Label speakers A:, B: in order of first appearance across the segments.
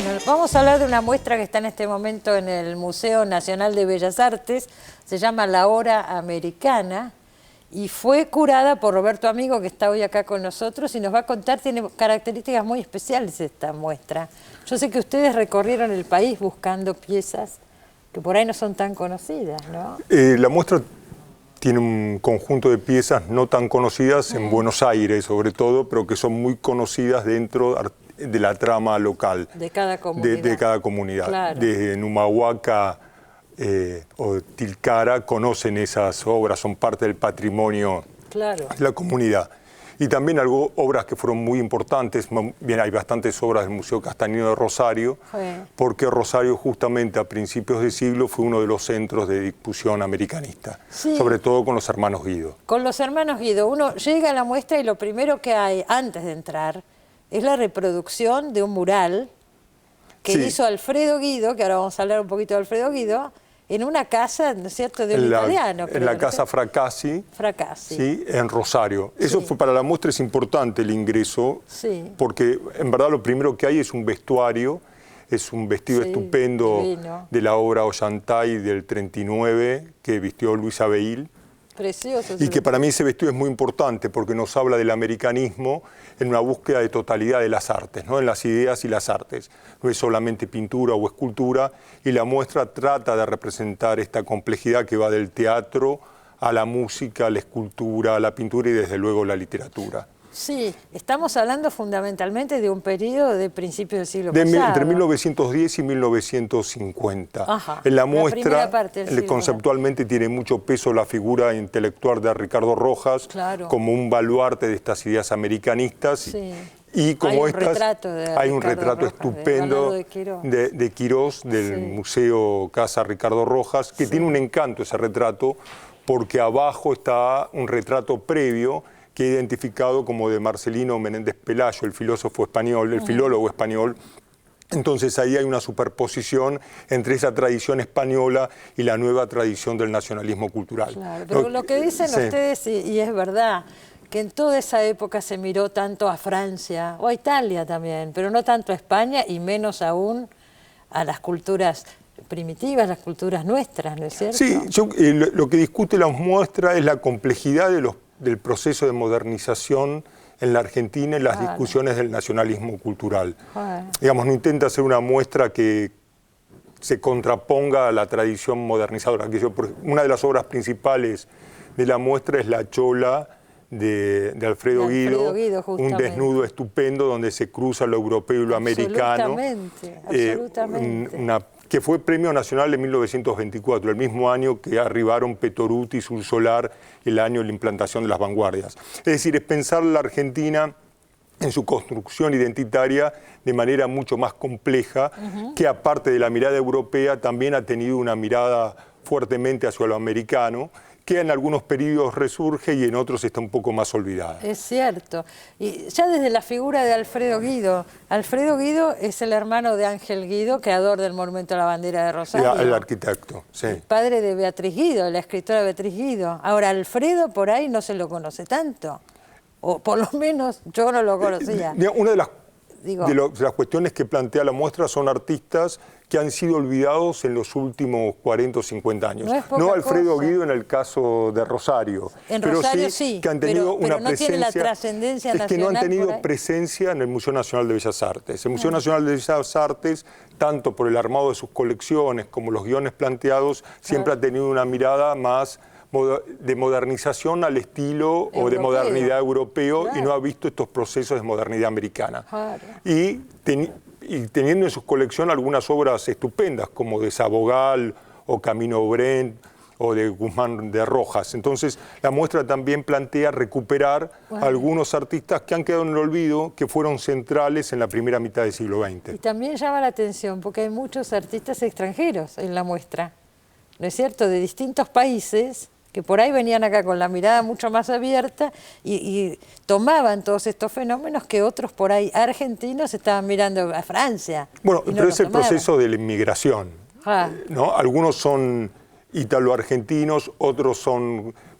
A: Bueno, vamos a hablar de una muestra que está en este momento en el Museo Nacional de Bellas Artes, se llama La Hora Americana, y fue curada por Roberto Amigo, que está hoy acá con nosotros, y nos va a contar, tiene características muy especiales esta muestra. Yo sé que ustedes recorrieron el país buscando piezas que por ahí no son tan conocidas, ¿no?
B: La muestra tiene un conjunto de piezas no tan conocidas en Buenos Aires, sobre todo, pero que son muy conocidas dentro de la trama local.
A: De cada comunidad.
B: De cada comunidad.
A: Claro.
B: Desde Numahuaca o Tilcara conocen esas obras, son parte del patrimonio
A: Claro.
B: de la comunidad. Y también obras que fueron muy importantes. Bien, hay bastantes obras del Museo Castañino de Rosario, porque Rosario justamente a principios de siglo fue uno de los centros de difusión americanista, sobre todo con los hermanos Guido.
A: Con los hermanos Guido, uno llega a la muestra y lo primero que hay antes de entrar es la reproducción de un mural que hizo Alfredo Guido, que ahora vamos a hablar un poquito de Alfredo Guido, en una casa, ¿no es cierto?, de un italiano.
B: En la casa Fracassi, ¿sí?, en Rosario. Eso fue para la muestra, es importante el ingreso, porque en verdad lo primero que hay es un vestuario, es un vestido estupendo de la obra Ollantay del 39 que vistió Luis Abeil.
A: Precioso.
B: Y que para mí ese vestido es muy importante porque nos habla del americanismo en una búsqueda de totalidad de las artes, ¿no? En las ideas y las artes. No es solamente pintura o escultura, y la muestra trata de representar esta complejidad que va del teatro a la música, a la escultura, a la pintura y desde luego la literatura.
A: Sí, estamos hablando fundamentalmente de un periodo de principios del siglo pasado.
B: Entre 1910 y 1950.
A: Ajá,
B: en la muestra,
A: parte
B: conceptualmente tiene mucho peso la figura intelectual de Ricardo Rojas, como un baluarte de estas ideas americanistas. Y como hay un retrato estupendo de Quirós, del Museo Casa Ricardo Rojas, que tiene un encanto ese retrato, porque abajo está un retrato previo que he identificado como de Marcelino Menéndez Pelayo, el filósofo español, el filólogo español. Entonces ahí hay una superposición entre esa tradición española y la nueva tradición del nacionalismo cultural.
A: Claro, pero lo que dicen ustedes, y es verdad, que en toda esa época se miró tanto a Francia, o a Italia también, pero no tanto a España y menos aún a las culturas primitivas, las culturas nuestras, ¿no es cierto?
B: Sí, lo que discute la muestra es la complejidad del proceso de modernización en la Argentina y las discusiones del nacionalismo cultural. Digamos, no intenta hacer una muestra que se contraponga a la tradición modernizadora. Una de las obras principales de la muestra es La Chola de Alfredo Guido, un desnudo estupendo donde se cruza lo europeo y lo americano.
A: Absolutamente.
B: Que fue Premio Nacional de 1924, el mismo año que arribaron Petoruti, Sul Solar, el año de la implantación de las vanguardias. Es decir, es pensar la Argentina en su construcción identitaria de manera mucho más compleja, que aparte de la mirada europea también ha tenido una mirada fuertemente hacia lo americano, que en algunos periodos resurge y en otros está un poco más olvidada.
A: Es cierto. Y ya desde la figura de Alfredo Guido es el hermano de Ángel Guido, creador del Monumento a la Bandera de Rosario.
B: El arquitecto, sí.
A: El padre de Beatriz Guido, la escritora Beatriz Guido. Ahora, Alfredo por ahí no se lo conoce tanto, o por lo menos yo no lo conocía.
B: Una de las cuestiones que plantea la muestra son artistas que han sido olvidados en los últimos 40 o 50 años. No Alfredo Guido en el caso de Rosario.
A: En Rosario sí,
B: que han tenido
A: pero
B: una
A: no tiene la trascendencia nacional.
B: Es que no han tenido presencia en el Museo Nacional de Bellas Artes. El Museo Nacional de Bellas Artes, tanto por el armado de sus colecciones como los guiones planteados, siempre ha tenido una mirada más de modernización al estilo o de modernidad europeo, y no ha visto estos procesos de modernidad americana. Y teniendo en su colección algunas obras estupendas como de Sabogal o Camino Brent o de Guzmán de Rojas. Entonces la muestra también plantea recuperar algunos artistas que han quedado en el olvido, que fueron centrales en la primera mitad del siglo XX.
A: Y también llama la atención porque hay muchos artistas extranjeros en la muestra, ¿no es cierto?, de distintos países, que por ahí venían acá con la mirada mucho más abierta y tomaban todos estos fenómenos que otros por ahí argentinos estaban mirando a Francia.
B: Bueno, pero es el proceso de la inmigración, ¿no? Algunos son ítalo-argentinos, otros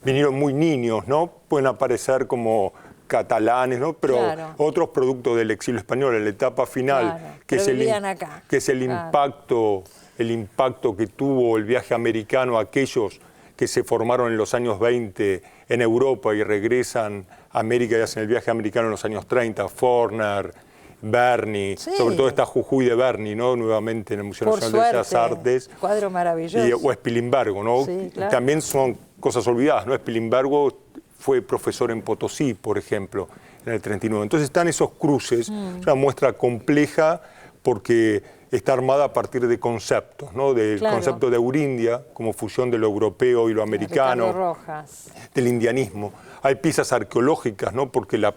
B: vinieron muy niños, ¿no? Pueden aparecer como catalanes, ¿no? Pero
A: claro,
B: otros productos del exilio español, en la etapa final,
A: claro,
B: que es
A: acá.
B: Que es
A: claro.
B: el impacto que tuvo el viaje americano a aquellos que se formaron en los años 20 en Europa y regresan a América y hacen el viaje americano en los años 30, Forner, Berni,
A: Sí.
B: sobre todo está Jujuy de Berni, ¿no? Nuevamente en el Museo
A: Por
B: Nacional de Bellas
A: suerte,
B: Artes.
A: cuadro maravilloso.
B: O Spilimbergo, ¿no?
A: Sí, claro.
B: También son cosas olvidadas, ¿no? Spilimbergo fue profesor en Potosí, por ejemplo, en el 39. Entonces están esos cruces, una muestra compleja porque está armada a partir de conceptos, ¿no? Del
A: claro.
B: concepto de Eurindia, como fusión de lo europeo y lo americano,
A: Ricardo Rojas.
B: del indianismo. Hay piezas arqueológicas, ¿no? Porque la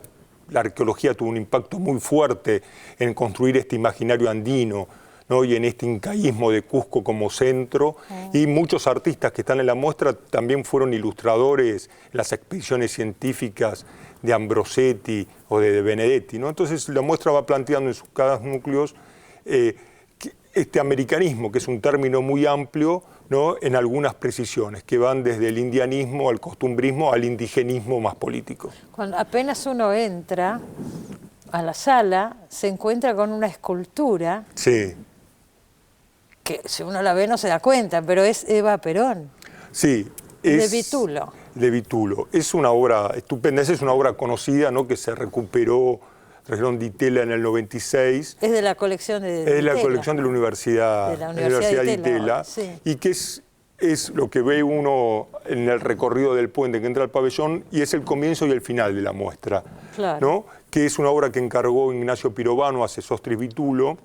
B: arqueología tuvo un impacto muy fuerte en construir este imaginario andino, ¿no? Y en este incaísmo de Cusco como centro. Y muchos artistas que están en la muestra también fueron ilustradores en las expediciones científicas de Ambrosetti o de Benedetti, ¿no? Entonces la muestra va planteando en sus cada núcleos este americanismo, que es un término muy amplio, ¿no? En algunas precisiones, que van desde el indianismo al costumbrismo al indigenismo más político.
A: Cuando apenas uno entra a la sala, se encuentra con una escultura
B: Sí.
A: que si uno la ve no se da cuenta, pero es Eva Perón.
B: Sí.
A: De Vitulo.
B: De Vitulo. Es una obra estupenda, esa es una obra conocida, ¿no? Que se recuperó, trajeron Di Tella en el 96.
A: Es de la colección de
B: Es de la
A: Tella.
B: colección de la Universidad
A: de
B: Di Tella.
A: Sí.
B: Y que es lo que ve uno en el recorrido del puente que entra al pabellón y es el comienzo y el final de la muestra.
A: Claro.
B: ¿No? Que es una obra que encargó Ignacio Pirovano a Sesostris Vitulo.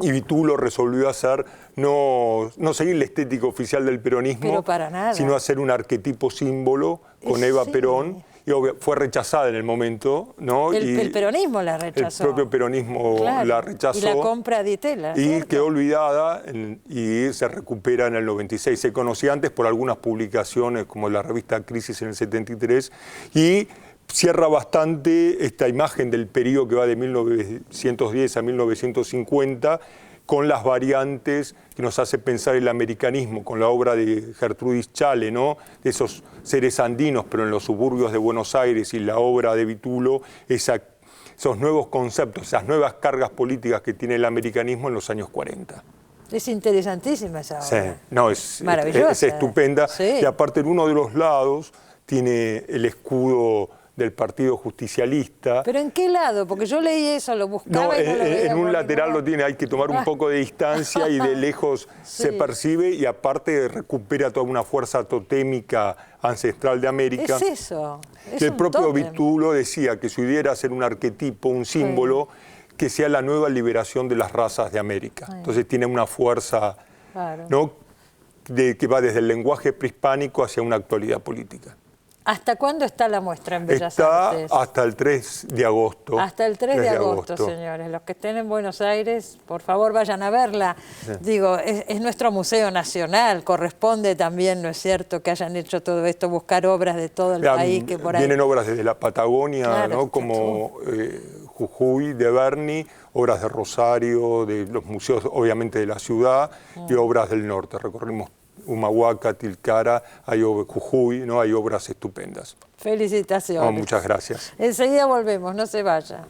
B: Y Vitulo resolvió hacer, no seguir la estética oficial del peronismo,
A: pero para nada.
B: sino hacer un arquetipo símbolo con Eva
A: Sí.
B: Perón. Y fue rechazada en el momento, ¿no?
A: El peronismo la rechazó.
B: El propio peronismo
A: Claro.
B: la rechazó.
A: Y la compra Di Tella.
B: Y
A: ¿cierto?
B: quedó olvidada y se recupera en el 96. Se conocía antes por algunas publicaciones, como la revista Crisis en el 73, y cierra bastante esta imagen del periodo que va de 1910 a 1950, con las variantes que nos hace pensar el americanismo, con la obra de Gertrudis Chale, ¿no? De esos seres andinos, pero en los suburbios de Buenos Aires, y la obra de Vitulo, esos nuevos conceptos, esas nuevas cargas políticas que tiene el americanismo en los años 40.
A: Es interesantísima esa obra.
B: Sí, no, es
A: maravillosa.
B: Es estupenda.
A: Sí.
B: Y aparte en uno de los lados tiene el escudo del Partido Justicialista.
A: ¿Pero en qué lado? Porque yo leí eso, lo buscaba
B: No,
A: y no lo veía
B: en un
A: por
B: lateral
A: ningún
B: lo tiene, hay que tomar un poco de distancia y de lejos
A: Sí.
B: se percibe, y aparte recupera toda una fuerza totémica ancestral de América.
A: Es eso. Es
B: Que el
A: un
B: propio
A: tótem.
B: Vitulo decía que su idea era hacer un arquetipo, un símbolo, que sea la nueva liberación de las razas de América. Entonces tiene una fuerza,
A: Claro.
B: ¿no? Que va desde el lenguaje prehispánico hacia una actualidad política.
A: ¿Hasta cuándo está la muestra en Bellas
B: Está
A: Artes?
B: hasta el 3 de agosto.
A: Hasta el 3 de agosto, señores. Los que estén en Buenos Aires, por favor, vayan a verla. Sí. Digo, es nuestro Museo Nacional, corresponde también, ¿no es cierto?, que hayan hecho todo esto, buscar obras de todo el país. Que por ahí...
B: Vienen obras desde la Patagonia,
A: claro,
B: ¿no? Como Jujuy, de Berni, obras de Rosario, de los museos, obviamente, de la ciudad, y obras del norte. Recorrimos Humahuaca, Tilcara, Jujuy, ¿no? Hay obras estupendas.
A: Felicitaciones.
B: No, muchas gracias.
A: Enseguida volvemos, no se vaya.